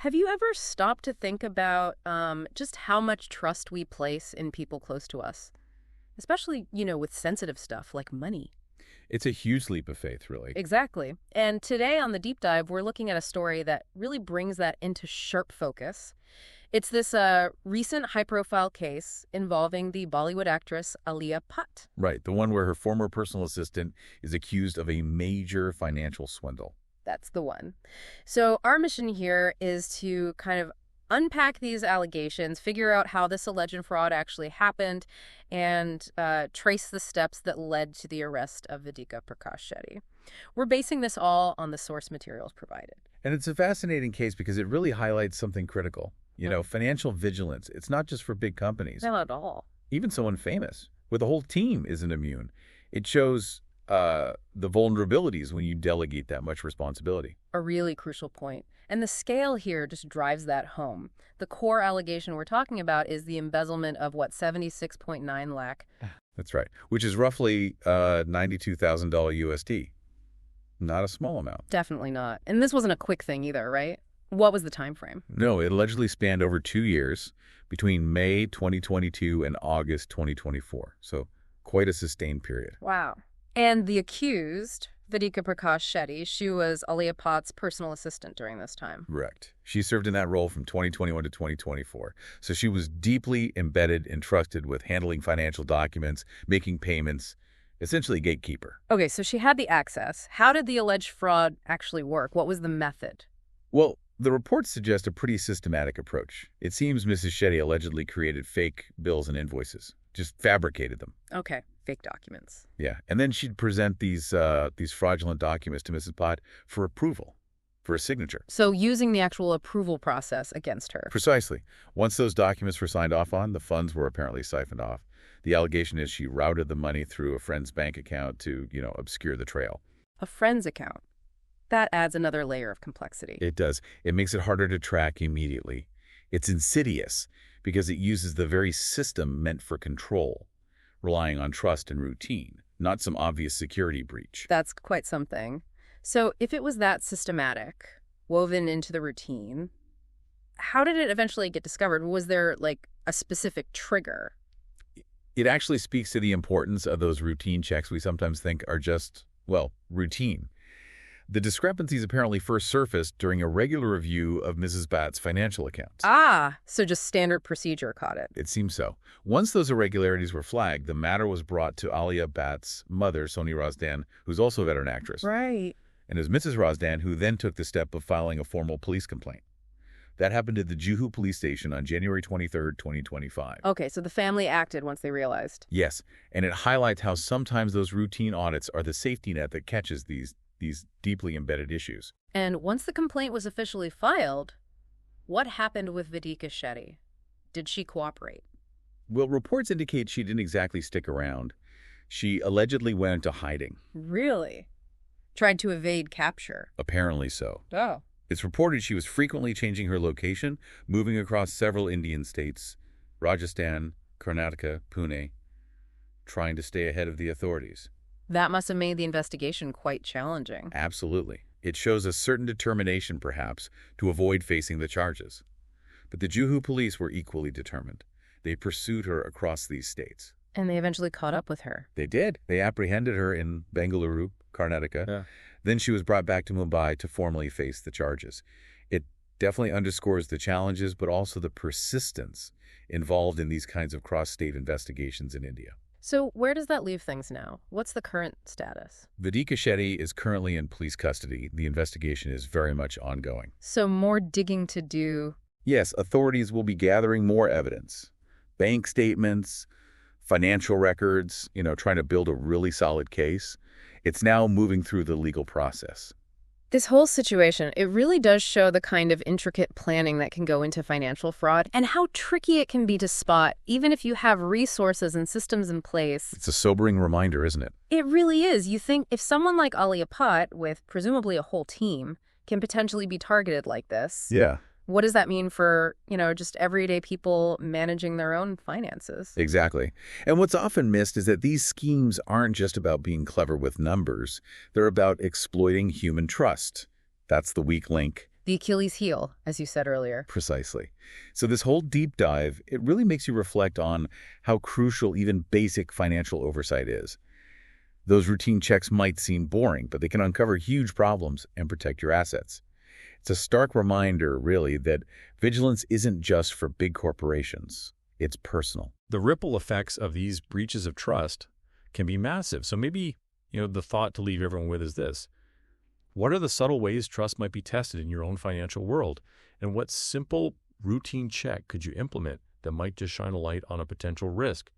Have you ever stopped to think about just how much trust we place in people close to us? Especially, with sensitive stuff like money. It's a huge leap of faith, really. Exactly. And today on the deep dive, we're looking at a story that really brings that into sharp focus. It's this recent high-profile case involving the Bollywood actress Alia Bhatt. Right, the one where her former personal assistant is accused of a major financial swindle. That's the one. So our mission here is to kind of unpack these allegations, figure out how this alleged fraud actually happened, and trace the steps that led to the arrest of Vedika Shetty. We're basing this all on the source materials provided. And it's a fascinating case because it really highlights something critical. Financial vigilance. It's not just for big companies. Not at all. Even someone famous, where the whole team isn't immune. It shows the vulnerabilities when you delegate that much responsibility. A really crucial point. And the scale here just drives that home. The core allegation we're talking about is the embezzlement of, 76.9 lakh. That's right, which is roughly $92,000 USD. Not a small amount. Definitely not. And this wasn't a quick thing either, right? What was the time frame? No, it allegedly spanned over 2 years, between May 2022 and August 2024. So quite a sustained period. Wow. And the accused, Vedika Shetty, she was Alia Bhatt's personal assistant during this time. Correct. She served in that role from 2021 to 2024. So she was deeply embedded and trusted with handling financial documents, making payments, essentially gatekeeper. Okay, so she had the access. How did the alleged fraud actually work? What was the method? Well, the reports suggest a pretty systematic approach. It seems Mrs. Shetty allegedly created fake bills and invoices, just fabricated them. Okay, fake documents. Yeah, and then she'd present these fraudulent documents to Mrs. Bhatt for approval, for a signature. So using the actual approval process against her. Precisely. Once those documents were signed off on, the funds were apparently siphoned off. The allegation is she routed the money through a friend's bank account to, obscure the trail. A friend's account. That adds another layer of complexity. It does. It makes it harder to track immediately. It's insidious because it uses the very system meant for control, relying on trust and routine, not some obvious security breach. That's quite something. So if it was that systematic, woven into the routine, how did it eventually get discovered? Was there, a specific trigger? It actually speaks to the importance of those routine checks we sometimes think are just, routine. The discrepancies apparently first surfaced during a regular review of Mrs. Bhatt's financial accounts. Ah, so just standard procedure caught it. It seems so. Once those irregularities were flagged, the matter was brought to Alia Bhatt's mother, Soni Razdan, who's also a veteran actress. Right. And it was Mrs. Razdan who then took the step of filing a formal police complaint. That happened at the Juhu police station on January 23rd, 2025. Okay, so the family acted once they realized. Yes, and it highlights how sometimes those routine audits are the safety net that catches these deeply embedded issues. And once the complaint was officially filed, what happened with Vedika Shetty? Did she cooperate? Well, reports indicate she didn't exactly stick around. She allegedly went into hiding. Really? Tried to evade capture? Apparently so. Oh. It's reported she was frequently changing her location, moving across several Indian states, Rajasthan, Karnataka, Pune, trying to stay ahead of the authorities. That must have made the investigation quite challenging. Absolutely. It shows a certain determination, perhaps, to avoid facing the charges. But the Juhu police were equally determined. They pursued her across these states. And they eventually caught up with her. They did. They apprehended her in Bengaluru, Karnataka. Yeah. Then she was brought back to Mumbai to formally face the charges. It definitely underscores the challenges, but also the persistence involved in these kinds of cross-state investigations in India. So where does that leave things now? What's the current status? Vedika Shetty is currently in police custody. The investigation is very much ongoing. So more digging to do. Yes, authorities will be gathering more evidence. Bank statements, financial records, trying to build a really solid case. It's now moving through the legal process. This whole situation, it really does show the kind of intricate planning that can go into financial fraud and how tricky it can be to spot, even if you have resources and systems in place. It's a sobering reminder, isn't it? It really is. You think if someone like Alia Bhatt, with presumably a whole team, can potentially be targeted like this. Yeah. What does that mean for, just everyday people managing their own finances? Exactly. And what's often missed is that these schemes aren't just about being clever with numbers. They're about exploiting human trust. That's the weak link The Achilles heel, as you said earlier. Precisely. So this whole deep dive, it really makes you reflect on how crucial even basic financial oversight is. Those routine checks might seem boring, but they can uncover huge problems and protect your assets. It's a stark reminder, really, that vigilance isn't just for big corporations. It's personal. The ripple effects of these breaches of trust can be massive. So maybe, the thought to leave everyone with is this. What are the subtle ways trust might be tested in your own financial world? And what simple routine check could you implement that might just shine a light on a potential risk